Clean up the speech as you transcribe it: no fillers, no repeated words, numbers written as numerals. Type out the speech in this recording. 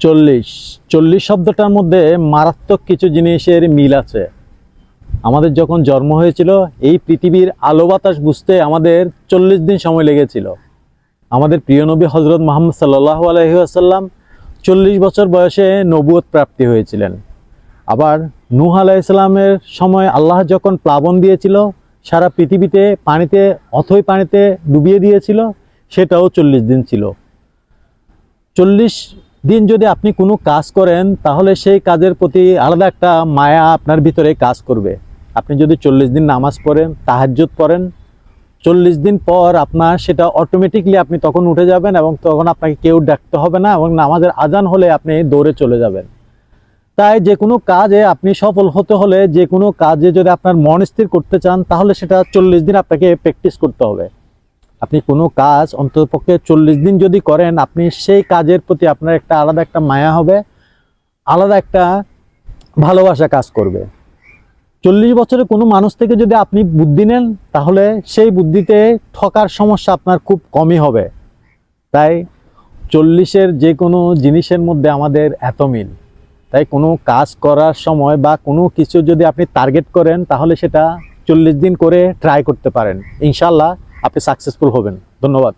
চল্লিশ চল্লিশ শব্দটার মধ্যে মারাত্মক কিছু জিনিসের মিল আছে। আমাদের যখন জন্ম হয়েছিল এই পৃথিবীর আলো বাতাস বুঝতে আমাদের 40 দিন সময় লেগেছিল। আমাদের প্রিয় নবী হজরত মুহাম্মদ সাল্লাল্লাহু আলাইহি ওয়াসাল্লাম 40 বছর বয়সে নবুয়ত প্রাপ্তি হয়েছিলেন। আবার নূহ আলাইহিস সালামের সময় আল্লাহ যখন প্লাবন দিয়েছিল, সারা পৃথিবীতে অথই পানিতে ডুবিয়ে দিয়েছিল, সেটাও 40 দিন ছিল। 40 দিন যদি আপনি কোনো কাজ করেন তাহলে সেই কাজের প্রতি আলাদা একটা মায়া আপনার ভিতরে কাজ করবে। আপনি যদি 40 দিন নামাজ পড়েন, তাহাজ্জুদ পড়েন, 40 দিন পর আপনার সেটা অটোমেটিকলি আপনি তখন উঠে যাবেন এবং তখন আপনাকে কেউ ডাকতে হবে না এবং নামাজের আজান হলে আপনি দৌড়ে চলে যাবেন। তাই যে কোনো কাজে আপনি সফল হতে হলে, যে কোনো কাজে যদি আপনার মন স্থির করতে চান তাহলে সেটা 40 দিন আপনাকে প্র্যাকটিস করতে হবে। আপনি কোনো কাজ অন্ততপক্ষে 40 দিন যদি করেন, আপনি সেই কাজের প্রতি আপনার একটা আলাদা একটা মায়া হবে, আলাদা একটা ভালোবাসা কাজ করবে। 40 বছরে কোনো মানুষ থেকে যদি আপনি বুদ্ধি নেন তাহলে সেই বুদ্ধিতে ঠকার সমস্যা আপনার খুব কমই হবে। তাই 40-এর যে কোনো জিনিসের মধ্যে আমাদের এত মিল। তাই কোনো কাজ করার সময় বা কোনো কিছু যদি আপনি টার্গেট করেন তাহলে সেটা 40 দিন করে ট্রাই করতে পারেন। ইনশাআল্লাহ আপনি সাকসেসফুল হবেন। ধন্যবাদ।